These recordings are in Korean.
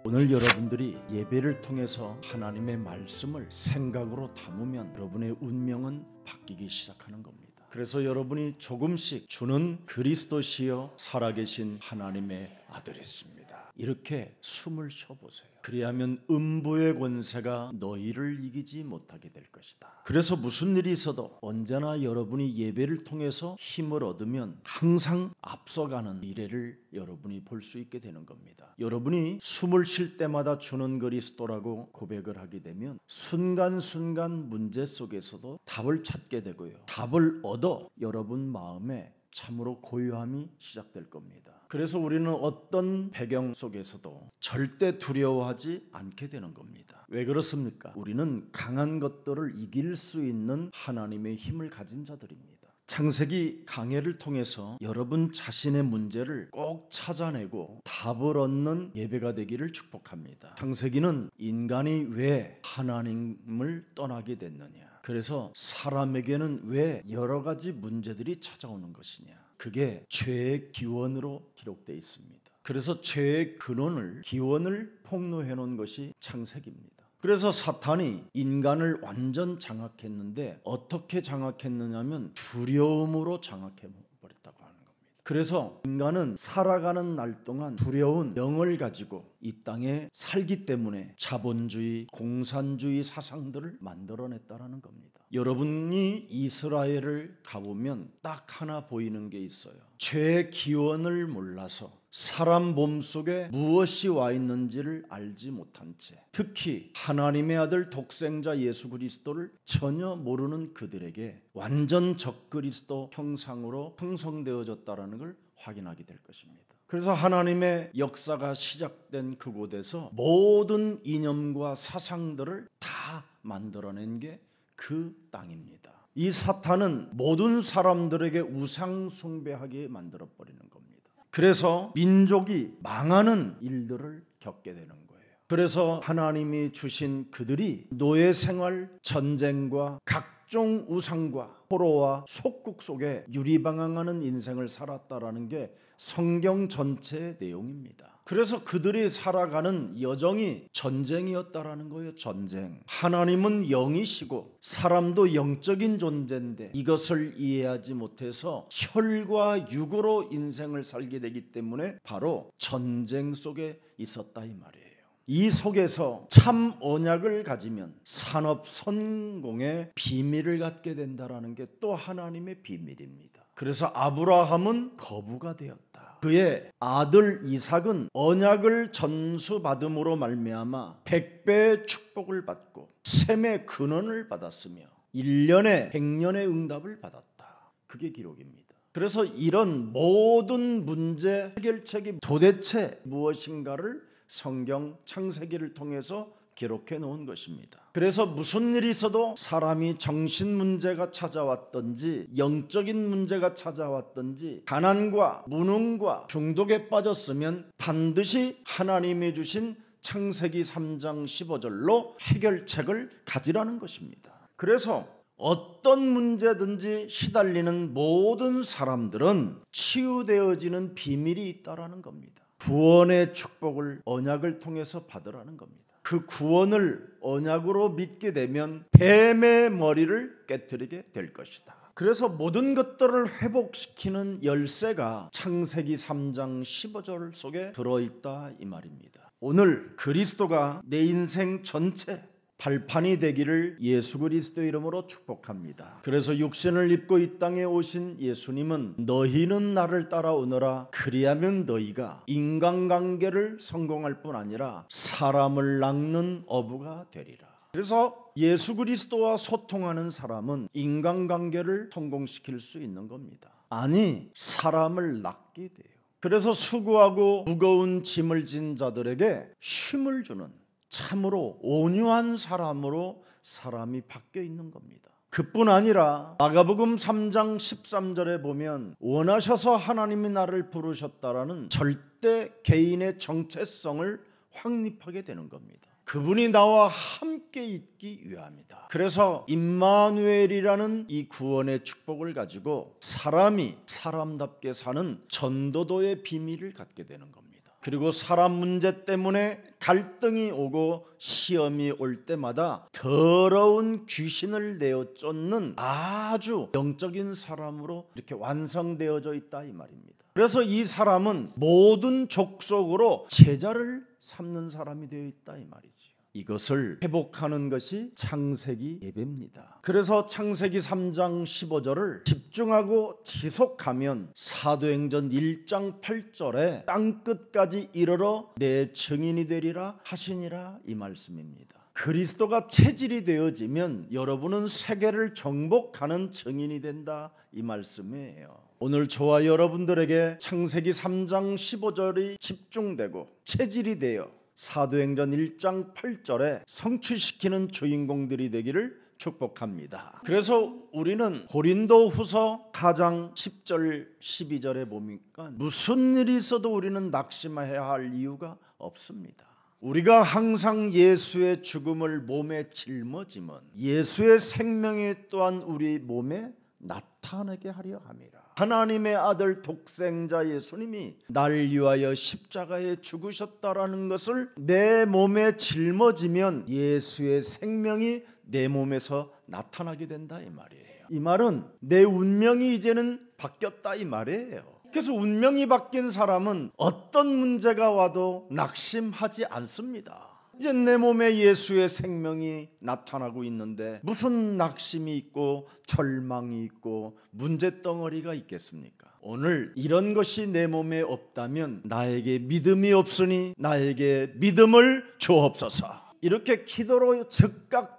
오늘 여러분들이 예배를 통해서 하나님의 말씀을 생각으로 담으면 여러분의 운명은 바뀌기 시작하는 겁니다. 그래서 여러분이 조금씩 주는 그리스도시여 살아계신 하나님의 아들이십니다. 이렇게 숨을 쉬어보세요. 그리하면 음부의 권세가 너희를 이기지 못하게 될 것이다. 그래서 무슨 일이 있어도 언제나 여러분이 예배를 통해서 힘을 얻으면 항상 앞서가는 미래를 여러분이 볼 수 있게 되는 겁니다. 여러분이 숨을 쉴 때마다 주는 그리스도라고 고백을 하게 되면 순간순간 문제 속에서도 답을 찾게 되고요. 답을 얻어 여러분 마음에 참으로 고요함이 시작될 겁니다. 그래서 우리는 어떤 배경 속에서도 절대 두려워하지 않게 되는 겁니다. 왜 그렇습니까? 우리는 강한 것들을 이길 수 있는 하나님의 힘을 가진 자들입니다. 창세기 강해를 통해서 여러분 자신의 문제를 꼭 찾아내고 답을 얻는 예배가 되기를 축복합니다. 창세기는 인간이 왜 하나님을 떠나게 됐느냐, 그래서 사람에게는 왜 여러 가지 문제들이 찾아오는 것이냐, 그게 죄의 기원으로 기록되어 있습니다. 그래서 죄의 근원을, 기원을 폭로해 놓은 것이 창세기입니다. 그래서 사탄이 인간을 완전 장악했는데 어떻게 장악했느냐면 두려움으로 장악해버렸다고 하는 겁니다. 그래서 인간은 살아가는 날 동안 두려운 영을 가지고 이 땅에 살기 때문에 자본주의, 공산주의 사상들을 만들어냈다는 겁니다. 여러분이 이스라엘을 가보면 딱 하나 보이는 게 있어요. 죄의 기원을 몰라서 사람 몸속에 무엇이 와 있는지를 알지 못한 채, 특히 하나님의 아들 독생자 예수 그리스도를 전혀 모르는 그들에게 완전 적그리스도 형상으로 형성되어졌다는 걸 확인하게 될 것입니다. 그래서 하나님의 역사가 시작된 그곳에서 모든 이념과 사상들을 다 만들어낸 게 그 땅입니다. 이 사탄은 모든 사람들에게 우상 숭배하게 만들어버리는 겁니다. 그래서 민족이 망하는 일들을 겪게 되는 거예요. 그래서 하나님이 주신 그들이 노예 생활, 전쟁과 각종 우상과 포로와 속국 속에 유리방황하는 인생을 살았다라는 게 성경 전체의 내용입니다. 그래서 그들이 살아가는 여정이 전쟁이었다라는 거예요. 전쟁. 하나님은 영이시고 사람도 영적인 존재인데 이것을 이해하지 못해서 혈과 육으로 인생을 살게 되기 때문에 바로 전쟁 속에 있었다 이 말이에요. 이 속에서 참 언약을 가지면 산업 성공의 비밀을 갖게 된다라는 게 또 하나님의 비밀입니다. 그래서 아브라함은 거부가 되었다. 그의 아들 이삭은 언약을 전수받음으로 말미암아 100배의 축복을 받고 셈의 근원을 받았으며 1년에 100년의 응답을 받았다. 그게 기록입니다. 그래서 이런 모든 문제 해결책이 도대체 무엇인가를 성경 창세기를 통해서 기록해 놓은 것입니다. 그래서 무슨 일이 있어도 사람이 정신 문제가 찾아왔든지 영적인 문제가 찾아왔든지 가난과 무능과 중독에 빠졌으면 반드시 하나님이 주신 창세기 3장 15절로 해결책을 가지라는 것입니다. 그래서 어떤 문제든지 시달리는 모든 사람들은 치유되어지는 비밀이 있다라는 겁니다. 구원의 축복을 언약을 통해서 받으라는 겁니다. 그 구원을 언약으로 믿게 되면 뱀의 머리를 깨트리게 될 것이다. 그래서 모든 것들을 회복시키는 열쇠가 창세기 3장 15절 속에 들어있다 이 말입니다. 오늘 그리스도가 내 인생 전체 발판이 되기를 예수 그리스도 이름으로 축복합니다. 그래서 육신을 입고 이 땅에 오신 예수님은 너희는 나를 따라오너라 그리하면 너희가 인간관계를 성공할 뿐 아니라 사람을 낚는 어부가 되리라. 그래서 예수 그리스도와 소통하는 사람은 인간관계를 성공시킬 수 있는 겁니다. 아니, 사람을 낚게 돼요. 그래서 수고하고 무거운 짐을 진 자들에게 쉼을 주는 참으로 온유한 사람으로 사람이 바뀌어 있는 겁니다. 그뿐 아니라 마가복음 3장 13절에 보면 원하셔서 하나님이 나를 부르셨다라는 절대 개인의 정체성을 확립하게 되는 겁니다. 그분이 나와 함께 있기 위함이다. 그래서 임마누엘이라는 이 구원의 축복을 가지고 사람이 사람답게 사는 전도도의 비밀을 갖게 되는 겁니다. 그리고 사람 문제 때문에 갈등이 오고 시험이 올 때마다 더러운 귀신을 내어 쫓는 아주 영적인 사람으로 이렇게 완성되어져 있다 이 말입니다. 그래서 이 사람은 모든 족속으로 제자를 삼는 사람이 되어 있다 이 말이지요. 이것을 회복하는 것이 창세기 예배입니다. 그래서 창세기 3장 15절을 집중하고 지속하면 사도행전 1장 8절에 땅끝까지 이르러 내 증인이 되리라 하시니라 이 말씀입니다. 그리스도가 체질이 되어지면 여러분은 세계를 정복하는 증인이 된다 이 말씀이에요. 오늘 저와 여러분들에게 창세기 3장 15절이 집중되고 체질이 되어 사도행전 1장 8절에 성취시키는 주인공들이 되기를 축복합니다. 그래서 우리는 고린도후서 4장 10절 12절에 보니까 무슨 일이 있어도 우리는 낙심해야 할 이유가 없습니다. 우리가 항상 예수의 죽음을 몸에 짊어지면 예수의 생명이 또한 우리 몸에 나타나게 하려 함이라. 하나님의 아들 독생자 예수님이 날 위하여 십자가에 죽으셨다라는 것을 내 몸에 짊어지면 예수의 생명이 내 몸에서 나타나게 된다 이 말이에요. 이 말은 내 운명이 이제는 바뀌었다 이 말이에요. 그래서 운명이 바뀐 사람은 어떤 문제가 와도 낙심하지 않습니다. 이제 내 몸에 예수의 생명이 나타나고 있는데 무슨 낙심이 있고 절망이 있고 문제덩어리가 있겠습니까? 오늘 이런 것이 내 몸에 없다면 나에게 믿음이 없으니 나에게 믿음을 주옵소서. 이렇게 기도로 즉각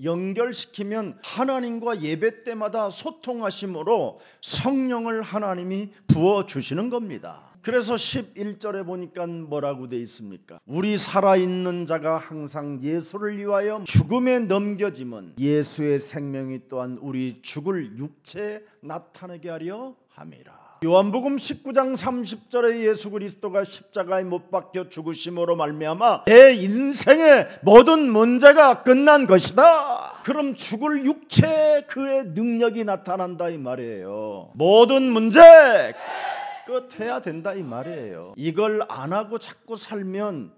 연결시키면 하나님과 예배 때마다 소통하심으로 성령을 하나님이 부어주시는 겁니다. 그래서 11절에 보니까 뭐라고 되어 있습니까? 우리 살아있는 자가 항상 예수를 위하여 죽음에 넘겨지면 예수의 생명이 또한 우리 죽을 육체에 나타나게 하려 함이라. 요한복음 19장 30절에 예수 그리스도가 십자가에 못 박혀 죽으심으로 말미암아 내 인생의 모든 문제가 끝난 것이다. 그럼 죽을 육체에 그의 능력이 나타난다 이 말이에요. 모든 문제 끝해야 된다 이 말이에요. 이걸 안 하고 자꾸 살면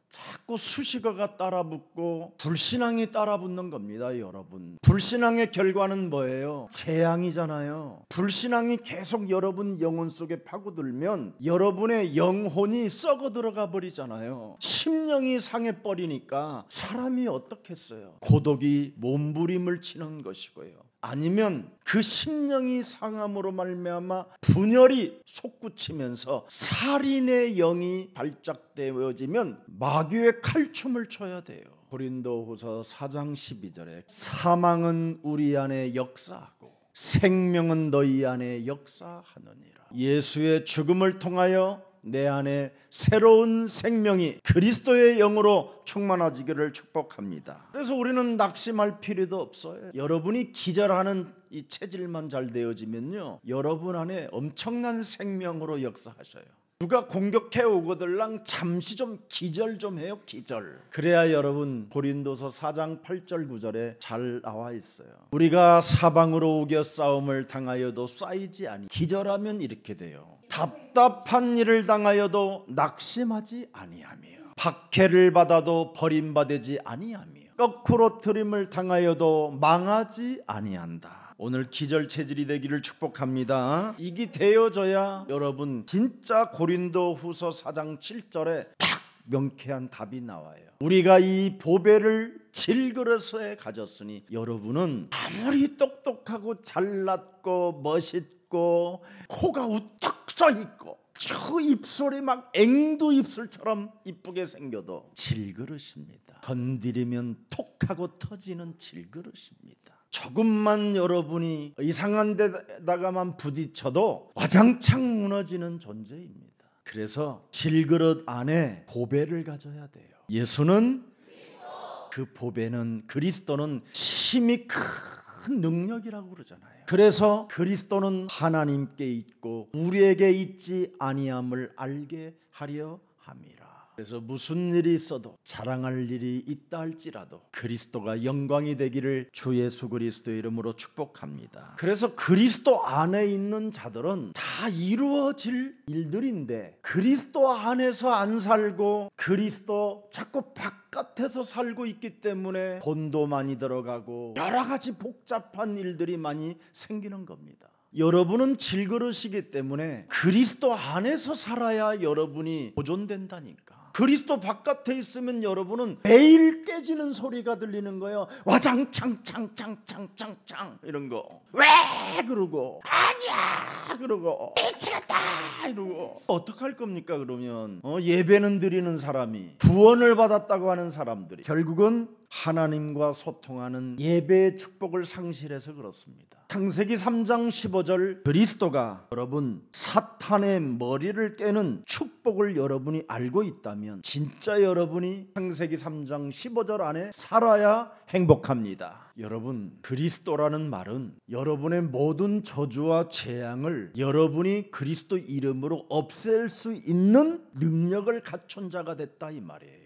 자꾸 수식어가 따라붙고 불신앙이 따라붙는 겁니다. 여러분, 불신앙의 결과는 뭐예요? 재앙이잖아요. 불신앙이 계속 여러분 영혼 속에 파고들면 여러분의 영혼이 썩어 들어가 버리잖아요. 심령이 상해 버리니까 사람이 어떻겠어요? 고독이 몸부림을 치는 것이고요. 아니면 그 심령이 상함으로 말미암아 분열이 솟구치면서 살인의 영이 발작되어지면 마귀의 칼춤을 춰야 돼요. 고린도후서 4장 12절에 사망은 우리 안에 역사하고 생명은 너희 안에 역사하느니라. 예수의 죽음을 통하여 내 안에 새로운 생명이 그리스도의 영으로 충만해지기를 축복합니다. 그래서 우리는 낙심할 필요도 없어요. 여러분이 기절하는 이 체질만 잘 되어지면요, 여러분 안에 엄청난 생명으로 역사하셔요. 누가 공격해 오거들랑 잠시 좀 기절 좀 해요. 기절. 그래야 여러분 고린도서 4장 8절 9절에 잘 나와 있어요. 우리가 사방으로 우겨 싸움을 당하여도 쌓이지 아니. 기절하면 이렇게 돼요. 답답한 일을 당하여도 낙심하지 아니하며 박해를 받아도 버림받지 아니하며 거꾸로 트림을 당하여도 망하지 아니한다. 오늘 기절 체질이 되기를 축복합니다. 이게 되어져야 여러분 진짜 고린도후서 4장 7절에 딱 명쾌한 답이 나와요. 우리가 이 보배를 질그릇에 가졌으니 여러분은 아무리 똑똑하고 잘났고 멋있고 코가 우뚝 서 있고 저 입술이 막 앵두 입술처럼 이쁘게 생겨도 질그릇입니다. 건드리면 톡하고 터지는 질그릇입니다. 조금만 여러분이 이상한 데다가만 부딪혀도 와장창 무너지는 존재입니다. 그래서 질그릇 안에 보배를 가져야 돼요. 예수는 그 보배는 그리스도는 심히 큰 능력이라고 그러잖아요. 그래서 그리스도는 하나님께 있고 우리에게 있지 아니함을 알게 하려 함이라. 그래서 무슨 일이 있어도 자랑할 일이 있다 할지라도 그리스도가 영광이 되기를 주 예수 그리스도의 이름으로 축복합니다. 그래서 그리스도 안에 있는 자들은 다 이루어질 일들인데 그리스도 안에서 안 살고 그리스도 자꾸 바깥에서 살고 있기 때문에 돈도 많이 들어가고 여러 가지 복잡한 일들이 많이 생기는 겁니다. 여러분은 질그릇이기 때문에 그리스도 안에서 살아야 여러분이 보존된다니까. 그리스도 바깥에 있으면 여러분은 매일 깨지는 소리가 들리는 거예요. 와장창창창창창창 이런 거. 왜 그러고 아니야 그러고 미치겠다 이러고 어떡할 겁니까? 그러면 예배는 드리는 사람이 구원을 받았다고 하는 사람들이 결국은 하나님과 소통하는 예배의 축복을 상실해서 그렇습니다. 창세기 3장 15절 그리스도가 여러분 사탄의 머리를 깨는 축복을 여러분이 알고 있다면 진짜 여러분이 창세기 3장 15절 안에 살아야 행복합니다. 여러분 그리스도라는 말은 여러분의 모든 저주와 재앙을 여러분이 그리스도 이름으로 없앨 수 있는 능력을 갖춘 자가 됐다 이 말이에요.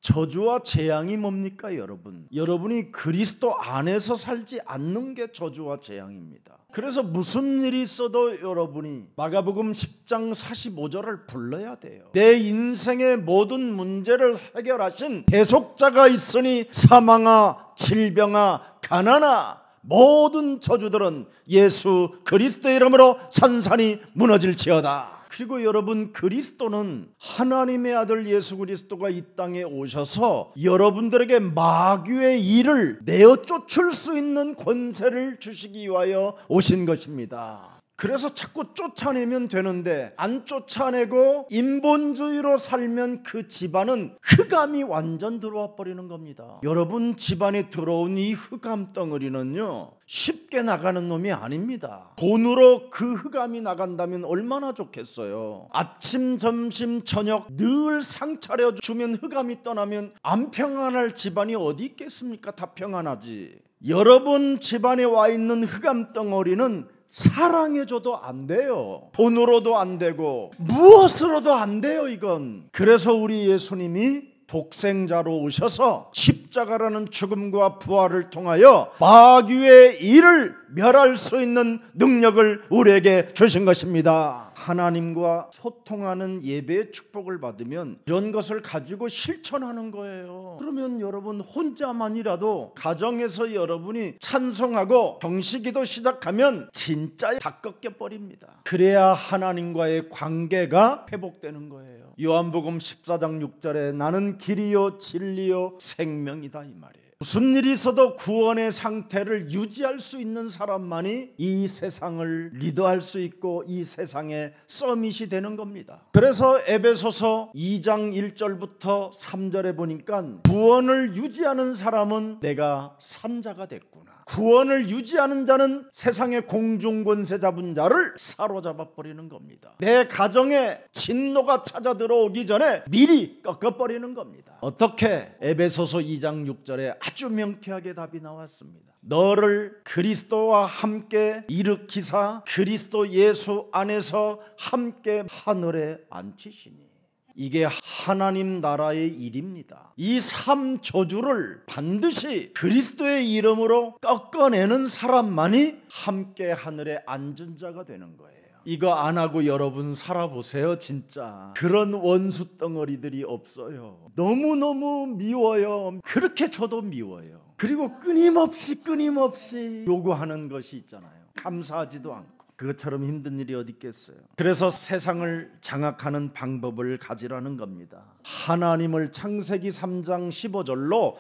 저주와 재앙이 뭡니까 여러분? 여러분이 그리스도 안에서 살지 않는 게 저주와 재앙입니다. 그래서 무슨 일이 있어도 여러분이 마가복음 10장 45절을 불러야 돼요. 내 인생의 모든 문제를 해결하신 대속자가 있으니 사망아 질병아 가난아 모든 저주들은 예수 그리스도의 이름으로 산산이 무너질지어다. 그리고 여러분 그리스도는 하나님의 아들 예수 그리스도가 이 땅에 오셔서 여러분들에게 마귀의 일을 내어 쫓을 수 있는 권세를 주시기 위하여 오신 것입니다. 그래서 자꾸 쫓아내면 되는데 안 쫓아내고 인본주의로 살면 그 집안은 흑암이 완전 들어와 버리는 겁니다. 여러분 집안에 들어온 이 흑암 덩어리는요 쉽게 나가는 놈이 아닙니다. 돈으로 그 흑암이 나간다면 얼마나 좋겠어요. 아침 점심 저녁 늘 상 차려주면 흑암이 떠나면 안 평안할 집안이 어디 있겠습니까? 다 평안하지. 여러분 집안에 와 있는 흑암 덩어리는 사랑해줘도 안 돼요. 돈으로도 안 되고 무엇으로도 안 돼요 이건. 그래서 우리 예수님이 독생자로 오셔서 십자가라는 죽음과 부활을 통하여 마귀의 일을 멸할 수 있는 능력을 우리에게 주신 것입니다. 하나님과 소통하는 예배의 축복을 받으면 이런 것을 가지고 실천하는 거예요. 그러면 여러분 혼자만이라도 가정에서 여러분이 찬송하고 경시기도 시작하면 진짜 다 꺾여버립니다. 그래야 하나님과의 관계가 회복되는 거예요. 요한복음 14장 6절에 나는 길이요 진리요 생명이다 이 말이에요. 무슨 일이 있어도 구원의 상태를 유지할 수 있는 사람만이 이 세상을 리드할 수 있고 이 세상의 서밋이 되는 겁니다. 그래서 에베소서 2장 1절부터 3절에 보니까 구원을 유지하는 사람은 내가 산자가 됐구나. 구원을 유지하는 자는 세상의 공중권세 잡은 자를 사로잡아 버리는 겁니다. 내 가정에 진노가 찾아 들어오기 전에 미리 꺾어버리는 겁니다. 어떻게? 에베소서 2장 6절에 아주 명쾌하게 답이 나왔습니다. 너를 그리스도와 함께 일으키사 그리스도 예수 안에서 함께 하늘에 앉히시니. 이게 하나님 나라의 일입니다. 이 3저주를 반드시 그리스도의 이름으로 꺾어내는 사람만이 함께 하늘에 앉은 자가 되는 거예요. 이거 안 하고 여러분 살아보세요. 진짜 그런 원수 덩어리들이 없어요. 너무너무 미워요. 그렇게 줘도 미워요. 그리고 끊임없이 요구하는 것이 있잖아요. 감사하지도 않고. 그것처럼 힘든 일이 어디 있겠어요. 그래서 세상을 장악하는 방법을 가지라는 겁니다. 하나님을 창세기 3장 15절로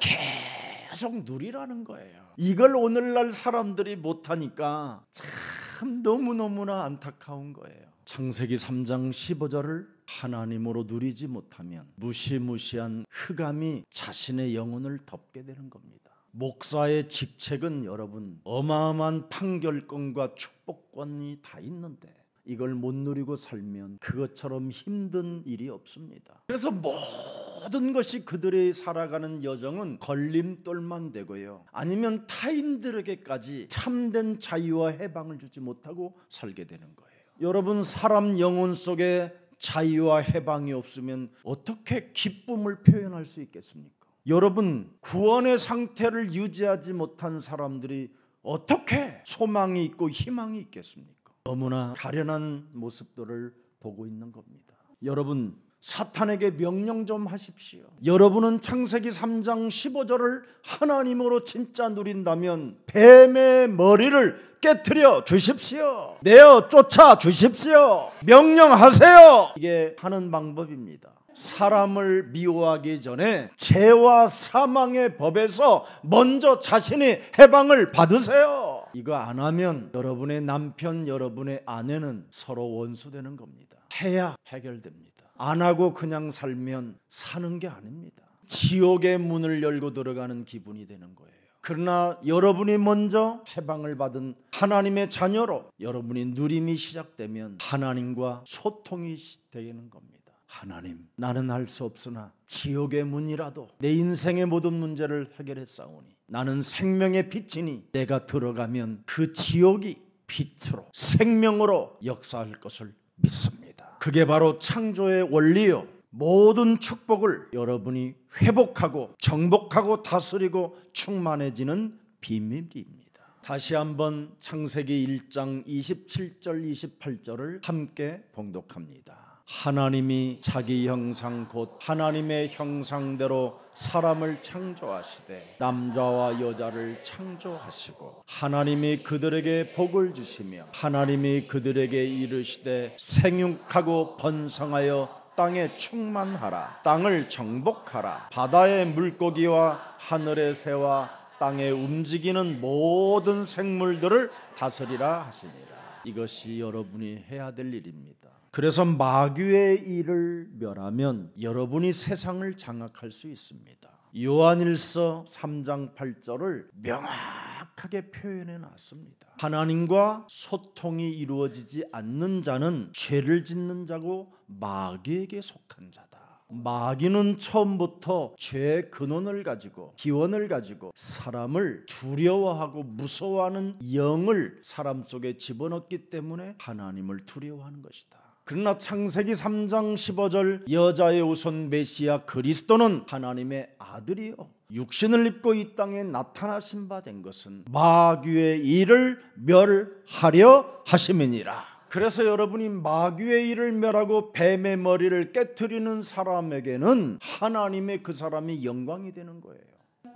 계속 누리라는 거예요. 이걸 오늘날 사람들이 못하니까 참 너무너무나 안타까운 거예요. 창세기 3장 15절을 하나님으로 누리지 못하면 무시무시한 흑암이 자신의 영혼을 덮게 되는 겁니다. 목사의 직책은 여러분 어마어마한 판결권과 축복권이 다 있는데 이걸 못 누리고 살면 그것처럼 힘든 일이 없습니다. 그래서 모든 것이 그들이 살아가는 여정은 걸림돌만 되고요. 아니면 타인들에게까지 참된 자유와 해방을 주지 못하고 살게 되는 거예요. 여러분 사람 영혼 속에 자유와 해방이 없으면 어떻게 기쁨을 표현할 수 있겠습니까? 여러분, 구원의 상태를 유지하지 못한 사람들이 어떻게 소망이 있고 희망이 있겠습니까? 너무나 가련한 모습들을 보고 있는 겁니다. 여러분, 사탄에게 명령 좀 하십시오. 여러분은 창세기 3장 15절을 하나님으로 진짜 누린다면 뱀의 머리를 깨트려 주십시오. 내어 쫓아 주십시오. 명령하세요. 이게 하는 방법입니다. 사람을 미워하기 전에 죄와 사망의 법에서 먼저 자신이 해방을 받으세요. 이거 안 하면 여러분의 남편, 여러분의 아내는 서로 원수되는 겁니다. 해야 해결됩니다. 안 하고 그냥 살면 사는 게 아닙니다. 지옥의 문을 열고 들어가는 기분이 되는 거예요. 그러나 여러분이 먼저 해방을 받은 하나님의 자녀로 여러분이 누림이 시작되면 하나님과 소통이 되는 겁니다. 하나님, 나는 할 수 없으나 지옥의 문이라도 내 인생의 모든 문제를 해결했사오니 나는 생명의 빛이니 내가 들어가면 그 지옥이 빛으로 생명으로 역사할 것을 믿습니다. 그게 바로 창조의 원리요, 모든 축복을 여러분이 회복하고 정복하고 다스리고 충만해지는 비밀입니다. 다시 한번 창세기 1장 27절 28절을 함께 봉독합니다. 하나님이 자기 형상 곧 하나님의 형상대로 사람을 창조하시되 남자와 여자를 창조하시고 하나님이 그들에게 복을 주시며 하나님이 그들에게 이르시되 생육하고 번성하여 땅에 충만하라. 땅을 정복하라. 바다의 물고기와 하늘의 새와 땅에 움직이는 모든 생물들을 다스리라 하시니라. 이것이 여러분이 해야 될 일입니다. 그래서 마귀의 일을 멸하면 여러분이 세상을 장악할 수 있습니다. 요한일서 3장 8절을 명확하게 표현해 놨습니다. 하나님과 소통이 이루어지지 않는 자는 죄를 짓는 자고 마귀에게 속한 자다. 마귀는 처음부터 죄의 근원을 가지고 기원을 가지고 사람을 두려워하고 무서워하는 영을 사람 속에 집어넣기 때문에 하나님을 두려워하는 것이다. 그러나 창세기 3장 15절 여자의 우선 메시아 그리스도는 하나님의 아들이요 육신을 입고 이 땅에 나타나신 바 된 것은 마귀의 일을 멸하려 하심이니라. 그래서 여러분이 마귀의 일을 멸하고 뱀의 머리를 깨트리는 사람에게는 하나님의 그 사람이 영광이 되는 거예요.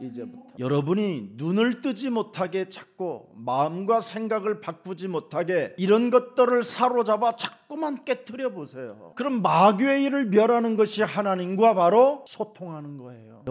이제부터 여러분이 눈을 뜨지 못하게 자꾸 마음과 생각을 바꾸지 못하게 이런 것들을 사로잡아 자꾸만 깨트려 보세요. 그럼 마귀의 일을 멸하는 것이 하나님과 바로 소통하는 거예요.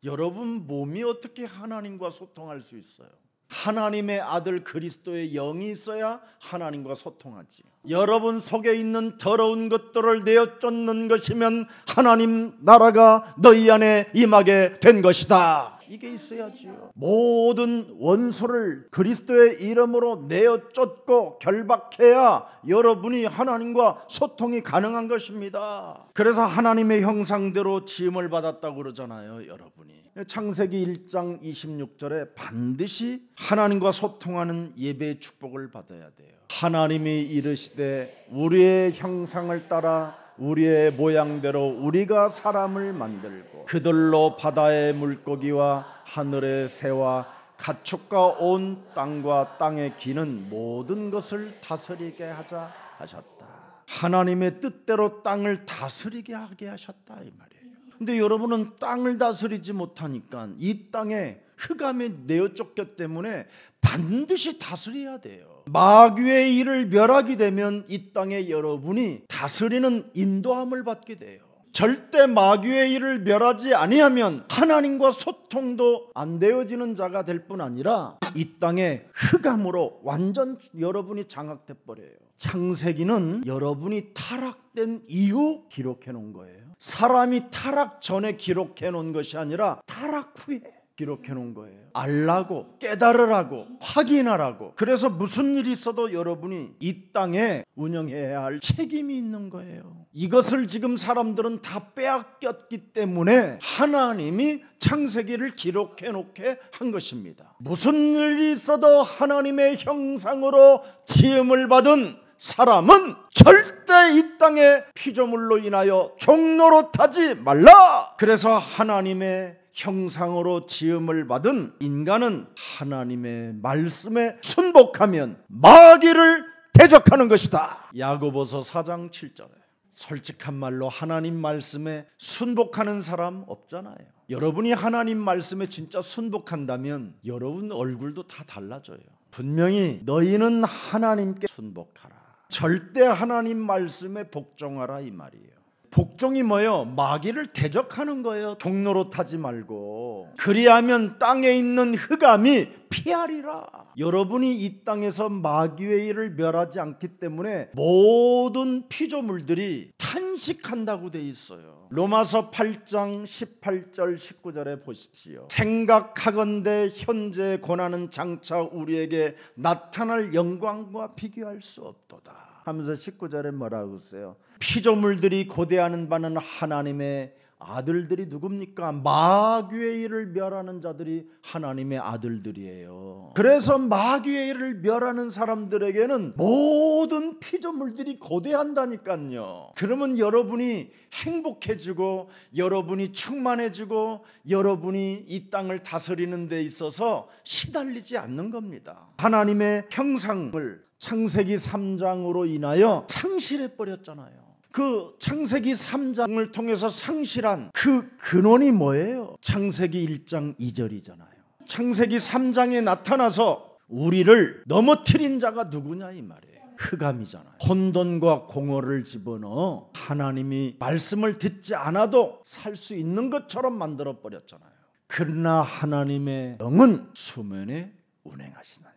여러분 몸이 어떻게 하나님과 소통할 수 있어요? 하나님의 아들 그리스도의 영이 있어야 하나님과 소통하지. 여러분 속에 있는 더러운 것들을 내어 쫓는 것이면 하나님 나라가 너희 안에 임하게 된 것이다. 이게 있어야지요. 모든 원수를 그리스도의 이름으로 내어 쫓고 결박해야 여러분이 하나님과 소통이 가능한 것입니다. 그래서 하나님의 형상대로 지음을 받았다고 그러잖아요. 여러분이 창세기 1장 26절에 반드시 하나님과 소통하는 예배의 축복을 받아야 돼요. 하나님이 이르시되 우리의 형상을 따라 우리의 모양대로 우리가 사람을 만들고 그들로 바다의 물고기와 하늘의 새와 가축과 온 땅과 땅에 기는 모든 것을 다스리게 하자 하셨다. 하나님의 뜻대로 땅을 다스리게 하게 하셨다 이 말이에요. 근데 여러분은 땅을 다스리지 못하니까 이 땅에 흑암에 내어 쫓겼기 때문에 반드시 다스려야 돼요. 마귀의 일을 멸하게 되면 이 땅에 여러분이 다스리는 인도함을 받게 돼요. 절대 마귀의 일을 멸하지 아니하면 하나님과 소통도 안 되어지는 자가 될 뿐 아니라 이 땅에 흑암으로 완전 여러분이 장악돼 버려요. 창세기는 여러분이 타락된 이후 기록해 놓은 거예요. 사람이 타락 전에 기록해 놓은 것이 아니라 타락 후에 기록해 놓은 거예요. 알라고, 깨달으라고, 확인하라고. 그래서 무슨 일이 있어도 여러분이 이 땅에 운영해야 할 책임이 있는 거예요. 이것을 지금 사람들은 다 빼앗겼기 때문에 하나님이 창세기를 기록해 놓게 한 것입니다. 무슨 일이 있어도 하나님의 형상으로 지음을 받은 사람은 절대 이 땅의 피조물로 인하여 종노릇하지 말라. 그래서 하나님의 형상으로 지음을 받은 인간은 하나님의 말씀에 순복하면 마귀를 대적하는 것이다. 야고보서 4장 7절에 솔직한 말로 하나님 말씀에 순복하는 사람 없잖아요. 여러분이 하나님 말씀에 진짜 순복한다면 여러분 얼굴도 다 달라져요. 분명히 너희는 하나님께 순복하라. 절대 하나님 말씀에 복종하라 이 말이에요. 복종이 뭐예요? 마귀를 대적하는 거예요. 종노릇하지 말고. 그리하면 땅에 있는 흑암이 피하리라. 여러분이 이 땅에서 마귀의 일을 멸하지 않기 때문에 모든 피조물들이 탄식한다고 돼 있어요. 로마서 8장 18절 19절에 보십시오. 생각하건대 현재 고난은 장차 우리에게 나타날 영광과 비교할 수 없도다 하면서 19절에 뭐라고 했어요? 피조물들이 고대하는 바는 하나님의 아들들이 누굽니까? 마귀의 일을 멸하는 자들이 하나님의 아들들이에요. 그래서 마귀의 일을 멸하는 사람들에게는 모든 피조물들이 고대한다니까요. 그러면 여러분이 행복해지고 여러분이 충만해지고 여러분이 이 땅을 다스리는 데 있어서 시달리지 않는 겁니다. 하나님의 형상을 창세기 3장으로 인하여 상실해 버렸잖아요. 그 창세기 3장을 통해서 상실한 그 근원이 뭐예요? 창세기 1장 2절이잖아요. 창세기 3장에 나타나서 우리를 넘어뜨린 자가 누구냐 이 말이에요. 흑암이잖아요. 혼돈과 공허를 집어넣어 하나님이 말씀을 듣지 않아도 살 수 있는 것처럼 만들어 버렸잖아요. 그러나 하나님의 영은 수면에 운행하시나니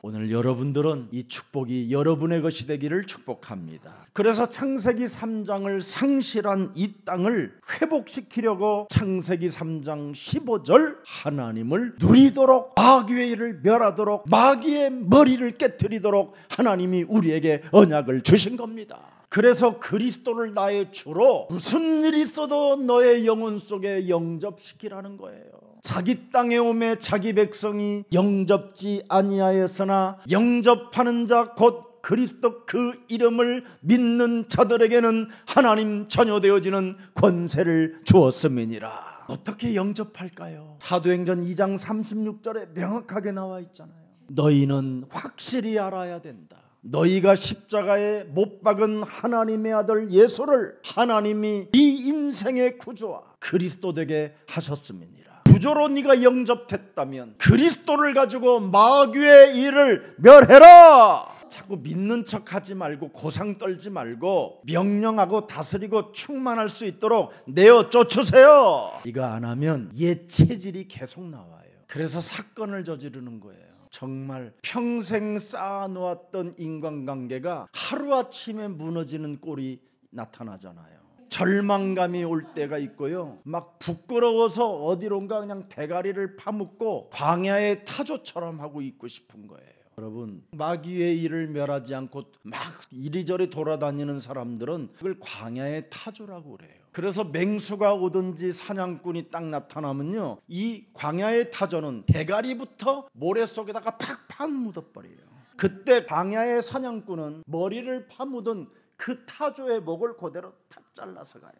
오늘 여러분들은 이 축복이 여러분의 것이 되기를 축복합니다. 그래서 창세기 3장을 상실한 이 땅을 회복시키려고 창세기 3장 15절 하나님을 누리도록 마귀의 일을 멸하도록 마귀의 머리를 깨트리도록 하나님이 우리에게 언약을 주신 겁니다. 그래서 그리스도를 나의 주로 무슨 일이 있어도 너의 영혼 속에 영접시키라는 거예요. 자기 땅에 오매 자기 백성이 영접지 아니하였으나 영접하는 자 곧 그리스도 그 이름을 믿는 자들에게는 하나님 자녀 되어지는 권세를 주었음이니라. 어떻게 영접할까요? 사도행전 2장 36절에 명확하게 나와 있잖아요. 너희는 확실히 알아야 된다. 너희가 십자가에 못 박은 하나님의 아들 예수를 하나님이 네 인생의 구주와 그리스도 되게 하셨음이니라. 구조로 네가 영접했다면 그리스도를 가지고 마귀의 일을 멸해라. 자꾸 믿는 척하지 말고 고상 떨지 말고 명령하고 다스리고 충만할 수 있도록 내어 쫓으세요. 이거 안 하면 옛 체질이 계속 나와요. 그래서 사건을 저지르는 거예요. 정말 평생 쌓아놓았던 인간관계가 하루아침에 무너지는 꼴이 나타나잖아요. 절망감이 올 때가 있고요. 막 부끄러워서 어디론가 그냥 대가리를 파묻고 광야의 타조처럼 하고 있고 싶은 거예요. 여러분, 마귀의 일을 멸하지 않고 막 이리저리 돌아다니는 사람들은 그걸 광야의 타조라고 그래요. 그래서 맹수가 오든지 사냥꾼이 딱 나타나면요, 이 광야의 타조는 대가리부터 모래 속에다가 팍팍 묻어버려요. 그때 광야의 사냥꾼은 머리를 파묻은 그 타조의 목을 그대로 탁 잘라서 가요.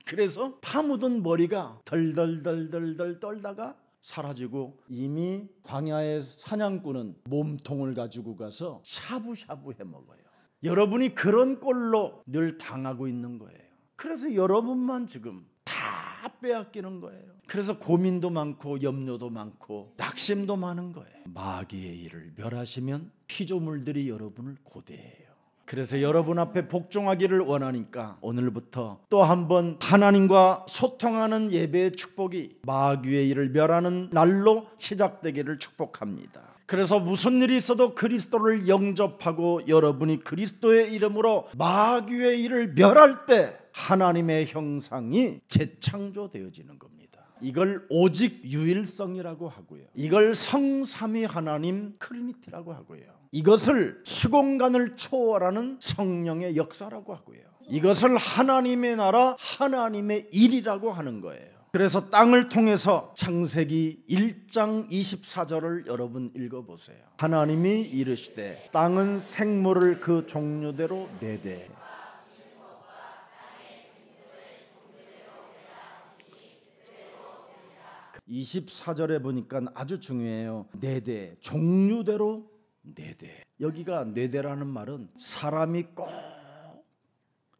그래서 파묻은 머리가 덜덜덜덜덜 떨다가 사라지고 이미 광야의 사냥꾼은 몸통을 가지고 가서 샤브샤브 해먹어요. 여러분이 그런 꼴로 늘 당하고 있는 거예요. 그래서 여러분만 지금 다 빼앗기는 거예요. 그래서 고민도 많고 염려도 많고 낙심도 많은 거예요. 마귀의 일을 멸하시면 피조물들이 여러분을 고대해요. 그래서 여러분 앞에 복종하기를 원하니까 오늘부터 또 한번 하나님과 소통하는 예배의 축복이 마귀의 일을 멸하는 날로 시작되기를 축복합니다. 그래서 무슨 일이 있어도 그리스도를 영접하고 여러분이 그리스도의 이름으로 마귀의 일을 멸할 때 하나님의 형상이 재창조되어지는 겁니다. 이걸 오직 유일성이라고 하고요. 이걸 성삼위 하나님 트리니티라고 하고요. 이것을 시공간을 초월하는 성령의 역사라고 하고요. 이것을 하나님의 나라, 하나님의 일이라고 하는 거예요. 그래서 땅을 통해서 창세기 1장 24절을 여러분 읽어보세요. 하나님이 이르시되 땅은 생물을 그 종류대로 내되 24절에 보니까 아주 중요해요. 내대, 종류대로 내대. 여기가 내대라는 말은 사람이 꼭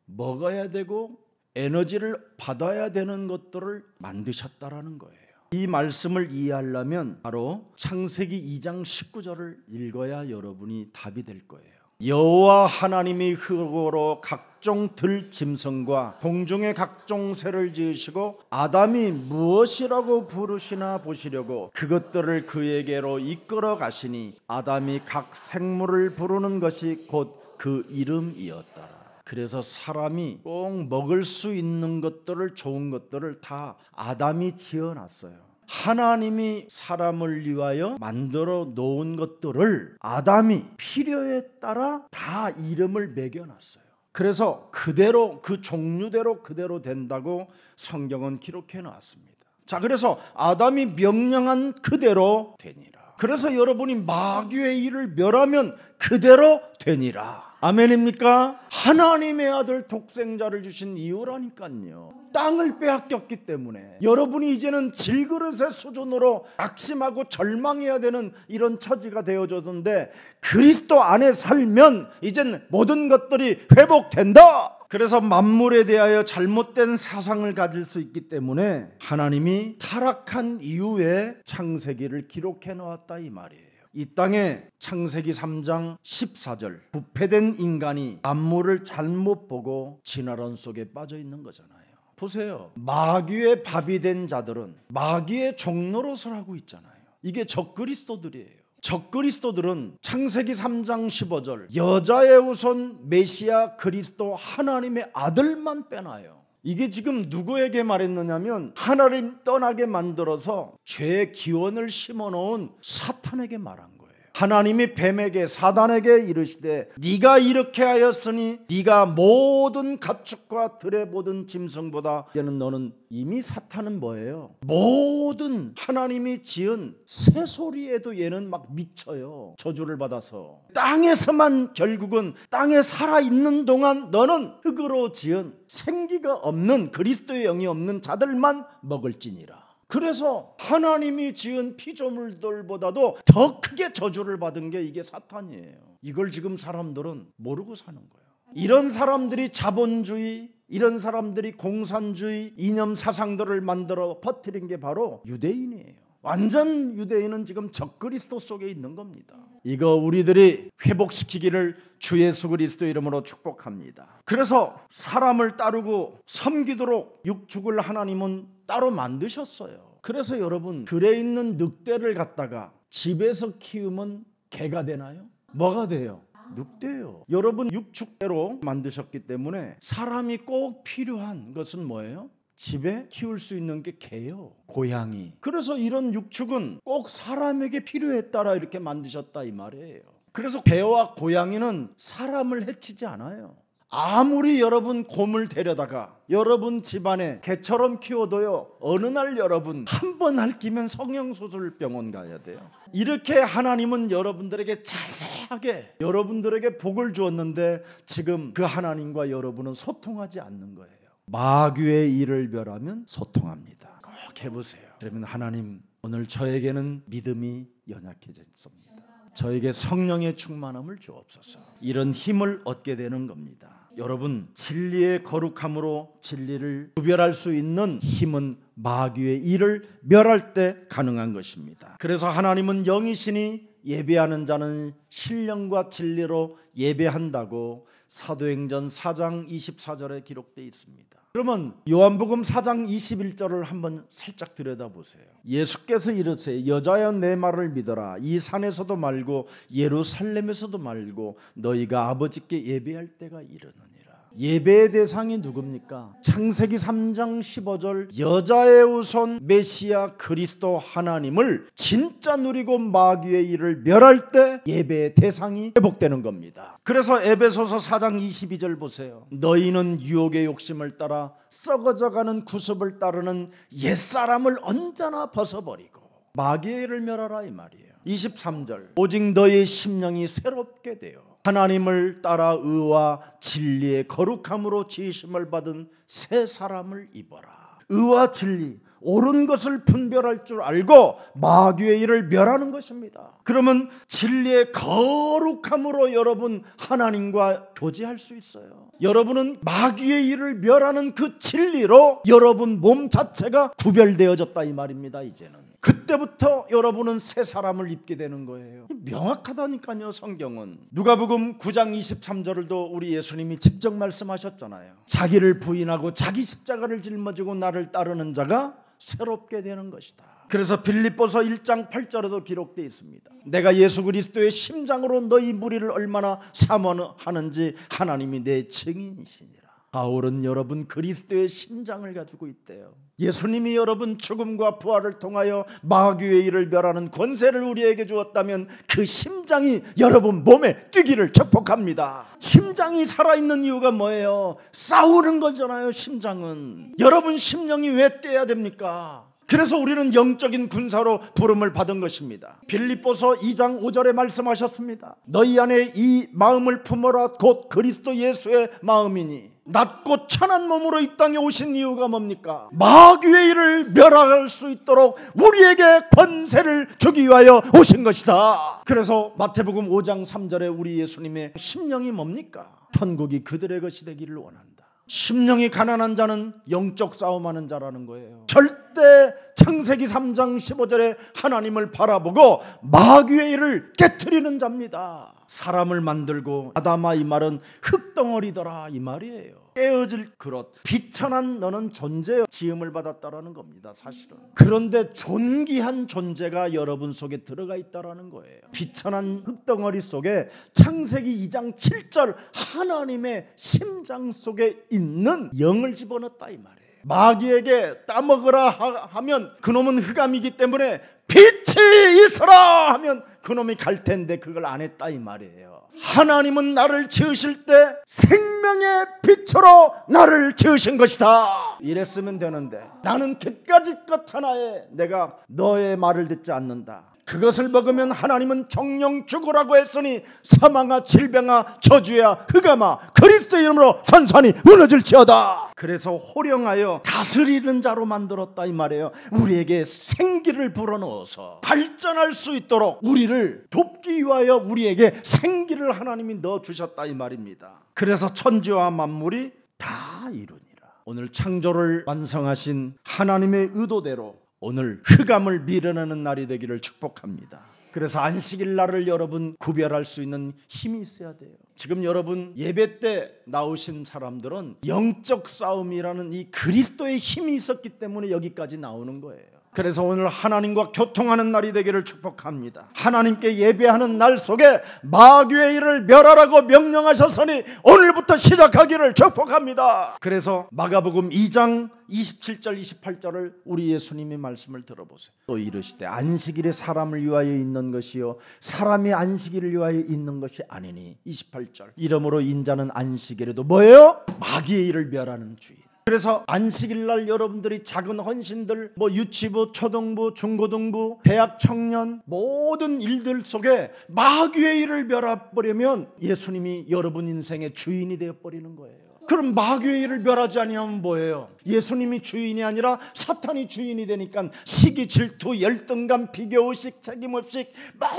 먹어야 되고 에너지를 받아야 되는 것들을 만드셨다라는 거예요. 이 말씀을 이해하려면 바로 창세기 2장 19절을 읽어야 여러분이 답이 될 거예요. 여호와 하나님이 흙으로 각종 들 짐승과 공중의 각종 새를 지으시고 아담이 무엇이라고 부르시나 보시려고 그것들을 그에게로 이끌어 가시니 아담이 각 생물을 부르는 것이 곧 그 이름이었더라. 그래서 사람이 꼭 먹을 수 있는 것들을, 좋은 것들을 다 아담이 지어놨어요. 하나님이 사람을 위하여 만들어 놓은 것들을 아담이 필요에 따라 다 이름을 매겨놨어요. 그래서 그대로, 그 종류대로 그대로 된다고 성경은 기록해 놨습니다. 자, 그래서 아담이 명령한 그대로 되니라. 그래서 여러분이 마귀의 일을 멸하면 그대로 되니라. 아멘입니까? 하나님의 아들 독생자를 주신 이유라니까요. 땅을 빼앗겼기 때문에 여러분이 이제는 질그릇의 수준으로 낙심하고 절망해야 되는 이런 처지가 되어졌는데 그리스도 안에 살면 이젠 모든 것들이 회복된다. 그래서 만물에 대하여 잘못된 사상을 가질 수 있기 때문에 하나님이 타락한 이후에 창세기를 기록해 놓았다 이 말이에요. 이 땅에 창세기 3장 14절 부패된 인간이 만물을 잘못 보고 진화론 속에 빠져 있는 거잖아요. 보세요. 마귀의 밥이 된 자들은 마귀의 종노릇을 하고 있잖아요. 이게 적그리스도들이에요. 적그리스도들은 창세기 3장 15절 여자의 후손 메시아 그리스도 하나님의 아들만 빼놔요. 이게 지금 누구에게 말했느냐면 하나님 떠나게 만들어서 죄의 기원을 심어놓은 사탄에게 말한 거예요. 하나님이 뱀에게 사단에게 이르시되 네가 이렇게 하였으니 네가 모든 가축과 들의 모든 짐승보다 이제는 너는 이미 사탄은 뭐예요? 모든 하나님이 지은 새소리에도 얘는 막 미쳐요. 저주를 받아서 땅에서만 결국은 땅에 살아있는 동안 너는 흙으로 지은 생기가 없는 그리스도의 영이 없는 자들만 먹을지니라. 그래서 하나님이 지은 피조물들보다도 더 크게 저주를 받은 게 이게 사탄이에요. 이걸 지금 사람들은 모르고 사는 거예요. 이런 사람들이 자본주의, 이런 사람들이 공산주의 이념 사상들을 만들어 퍼뜨린 게 바로 유대인이에요. 완전 유대인은 지금 적그리스도 속에 있는 겁니다. 이거 우리들이 회복시키기를 주 예수 그리스도 이름으로 축복합니다. 그래서 사람을 따르고 섬기도록 육축을 하나님은 따로 만드셨어요. 그래서 여러분 들에 있는 늑대를 갖다가 집에서 키우면 개가 되나요? 뭐가 돼요? 늑대요. 여러분 육축대로 만드셨기 때문에 사람이 꼭 필요한 것은 뭐예요? 집에 키울 수 있는 게 개요. 고양이. 그래서 이런 육축은 꼭 사람에게 필요에 따라 이렇게 만드셨다 이 말이에요. 그래서 개와 고양이는 사람을 해치지 않아요. 아무리 여러분 곰을 데려다가 여러분 집안에 개처럼 키워도요 어느 날 여러분 한 번 핥히면 성형수술병원 가야 돼요. 이렇게 하나님은 여러분들에게 자세하게 여러분들에게 복을 주었는데 지금 그 하나님과 여러분은 소통하지 않는 거예요. 마귀의 일을 멸하면 소통합니다. 꼭 해보세요. 그러면 하나님 오늘 저에게는 믿음이 연약해졌습니다. 저에게 성령의 충만함을 주옵소서. 이런 힘을 얻게 되는 겁니다. 여러분 진리의 거룩함으로 진리를 구별할 수 있는 힘은 마귀의 일을 멸할 때 가능한 것입니다. 그래서 하나님은 영이시니 예배하는 자는 신령과 진리로 예배한다고 사도행전 4장 24절에 기록되어 있습니다. 그러면 요한복음 4장 21절을 한번 살짝 들여다보세요. 예수께서 이르시되 여자여 내 말을 믿어라. 이 산에서도 말고 예루살렘에서도 말고 너희가 아버지께 예배할 때가 이르느니라. 예배의 대상이 누굽니까? 창세기 3장 15절 여자의 후손 메시아 그리스도 하나님을 진짜 누리고 마귀의 일을 멸할 때 예배의 대상이 회복되는 겁니다. 그래서 에베소서 4장 22절 보세요. 너희는 유혹의 욕심을 따라 썩어져가는 구습을 따르는 옛사람을 언제나 벗어버리고 마귀의 일을 멸하라 이 말이에요. 23절 오직 너희의 심령이 새롭게 되어 하나님을 따라 의와 진리의 거룩함으로 지으심을 받은 새 사람을 입어라. 의와 진리, 옳은 것을 분별할 줄 알고 마귀의 일을 멸하는 것입니다. 그러면 진리의 거룩함으로 여러분 하나님과 교제할 수 있어요. 여러분은 마귀의 일을 멸하는 그 진리로 여러분 몸 자체가 구별되어졌다 이 말입니다. 이제는 그때부터 여러분은 새 사람을 입게 되는 거예요. 명확하다니까요. 성경은 누가복음 9장 23절도 우리 예수님이 직접 말씀하셨잖아요. 자기를 부인하고 자기 십자가를 짊어지고 나를 따르는 자가 새롭게 되는 것이다. 그래서 빌립보서 1장 8절에도 기록되어 있습니다. 내가 예수 그리스도의 심장으로 너희 무리를 얼마나 사모하는지 하나님이 내 증인이시니라. 바울은 여러분 그리스도의 심장을 가지고 있대요. 예수님이 여러분 죽음과 부활을 통하여 마귀의 일을 멸하는 권세를 우리에게 주었다면 그 심장이 여러분 몸에 뛰기를 축복합니다. 심장이 살아있는 이유가 뭐예요? 싸우는 거잖아요. 심장은. 여러분 심령이 왜 뛰어야 됩니까? 그래서 우리는 영적인 군사로 부름을 받은 것입니다. 빌립보서 2장 5절에 말씀하셨습니다. 너희 안에 이 마음을 품어라 곧 그리스도 예수의 마음이니. 낮고 천한 몸으로 이 땅에 오신 이유가 뭡니까? 마귀의 일을 멸할 수 있도록 우리에게 권세를 주기 위하여 오신 것이다. 그래서 마태복음 5장 3절에 우리 예수님의 심령이 뭡니까? 천국이 그들의 것이 되기를 원한다. 심령이 가난한 자는 영적 싸움하는 자라는 거예요. 절대 창세기 3장 15절에 하나님을 바라보고 마귀의 일을 깨트리는 자입니다. 사람을 만들고 아담아 이 말은 흙덩어리더라 이 말이에요. 깨어질 그릇 비천한 너는 존재여 지음을 받았다라는 겁니다. 사실은. 그런데 존귀한 존재가 여러분 속에 들어가 있다라는 거예요. 비천한 흙덩어리 속에 창세기 2장 7절 하나님의 심장 속에 있는 영을 집어넣었다 이 말이에요. 마귀에게 따먹으라 하면 그놈은 흑암이기 때문에 빛이 있어라 하면 그놈이 갈 텐데 그걸 안 했다 이 말이에요. 하나님은 나를 지으실 때 생명의 빛으로 나를 지으신 것이다. 이랬으면 되는데 나는 그까짓 것 하나에 내가 너의 말을 듣지 않는다. 그것을 먹으면 하나님은 정령 죽으라고 했으니 사망아 질병아 저주야 흑암아 그리스도 이름으로 산산이 무너질지어다. 그래서 호령하여 다스리는 자로 만들었다 이 말이에요. 우리에게 생기를 불어넣어서 발전할 수 있도록 우리를 돕기 위하여 우리에게 생기를 하나님이 넣어주셨다 이 말입니다. 그래서 천지와 만물이 다 이루니라. 오늘 창조를 완성하신 하나님의 의도대로 오늘 흑암을 밀어내는 날이 되기를 축복합니다. 그래서 안식일 날을 여러분 구별할 수 있는 힘이 있어야 돼요. 지금 여러분 예배 때 나오신 사람들은 영적 싸움이라는 이 그리스도의 힘이 있었기 때문에 여기까지 나오는 거예요. 그래서 오늘 하나님과 교통하는 날이 되기를 축복합니다. 하나님께 예배하는 날 속에 마귀의 일을 멸하라고 명령하셨으니 오늘부터 시작하기를 축복합니다. 그래서 마가복음 2장 27절 28절을 우리 예수님의 말씀을 들어보세요. 또 이르시되 안식일에 사람을 위하여 있는 것이요 사람이 안식일을 위하여 있는 것이 아니니 28절 이러므로 인자는 안식일에도 뭐예요? 마귀의 일을 멸하는 주인. 그래서 안식일날 여러분들이 작은 헌신들 유치부, 초등부, 중고등부, 대학 청년 모든 일들 속에 마귀의 일을 멸해버리면 예수님이 여러분 인생의 주인이 되어버리는 거예요. 그럼 마귀의 일을 멸하지 아니하면 뭐예요? 예수님이 주인이 아니라 사탄이 주인이 되니까 시기, 질투, 열등감, 비교의식, 책임의식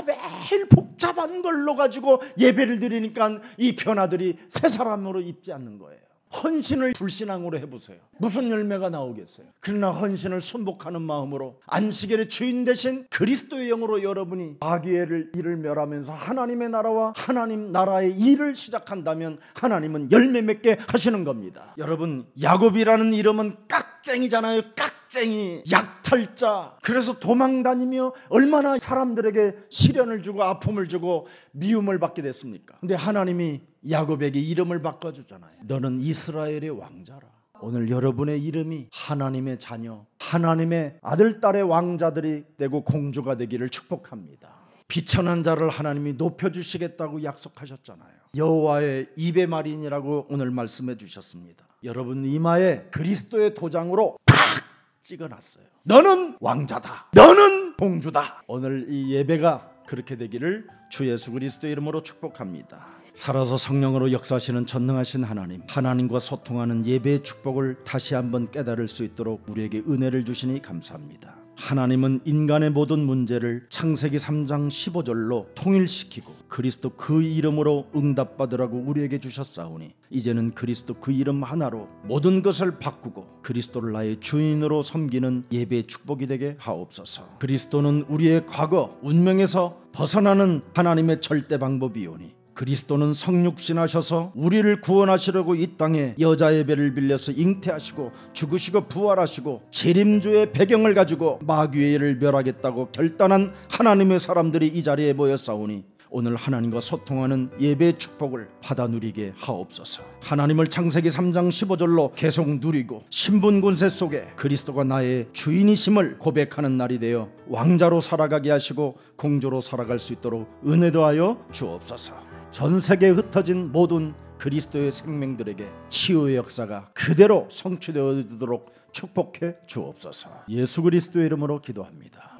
매일 복잡한 걸로 가지고 예배를 드리니까 이 변화들이 새 사람으로 입지 않는 거예요. 헌신을 불신앙으로 해보세요. 무슨 열매가 나오겠어요? 그러나 헌신을 순복하는 마음으로 안식일의 주인 되신 그리스도의 영으로 여러분이 마귀의 일을 멸하면서 하나님의 나라와 하나님 나라의 일을 시작한다면 하나님은 열매 맺게 하시는 겁니다. 여러분 야곱이라는 이름은 깍쟁이잖아요. 악쟁이, 약탈자, 그래서 도망다니며 얼마나 사람들에게 시련을 주고 아픔을 주고 미움을 받게 됐습니까? 근데 하나님이 야곱에게 이름을 바꿔주잖아요. 너는 이스라엘의 왕자라. 오늘 여러분의 이름이 하나님의 자녀, 하나님의 아들, 딸의 왕자들이 되고 공주가 되기를 축복합니다. 비천한 자를 하나님이 높여주시겠다고 약속하셨잖아요. 여호와의 입의 말인이라고 오늘 말씀해 주셨습니다. 여러분 이마에 그리스도의 도장으로 팍 찍어놨어요. 너는 왕자다, 너는 공주다. 오늘 이 예배가 그렇게 되기를 주 예수 그리스도의 이름으로 축복합니다. 살아서 성령으로 역사하시는 전능하신 하나님, 하나님과 소통하는 예배의 축복을 다시 한번 깨달을 수 있도록 우리에게 은혜를 주시니 감사합니다. 하나님은 인간의 모든 문제를 창세기 3장 15절로 통일시키고 그리스도 그 이름으로 응답받으라고 우리에게 주셨사오니 이제는 그리스도 그 이름 하나로 모든 것을 바꾸고 그리스도를 나의 주인으로 섬기는 예배의 축복이 되게 하옵소서. 그리스도는 우리의 과거 운명에서 벗어나는 하나님의 절대 방법이오니 그리스도는 성육신하셔서 우리를 구원하시려고 이 땅에 여자의 배를 빌려서 잉태하시고 죽으시고 부활하시고 재림주의 배경을 가지고 마귀의 일을 멸하겠다고 결단한 하나님의 사람들이 이 자리에 모였사오니 오늘 하나님과 소통하는 예배의 축복을 받아 누리게 하옵소서. 하나님을 창세기 3장 15절로 계속 누리고 신분군세 속에 그리스도가 나의 주인이심을 고백하는 날이 되어 왕자로 살아가게 하시고 공주로 살아갈 수 있도록 은혜 더하여 주옵소서. 전 세계에 흩어진 모든 그리스도의 생명들에게 치유의 역사가 그대로 성취되어지도록 축복해 주옵소서. 예수 그리스도의 이름으로 기도합니다.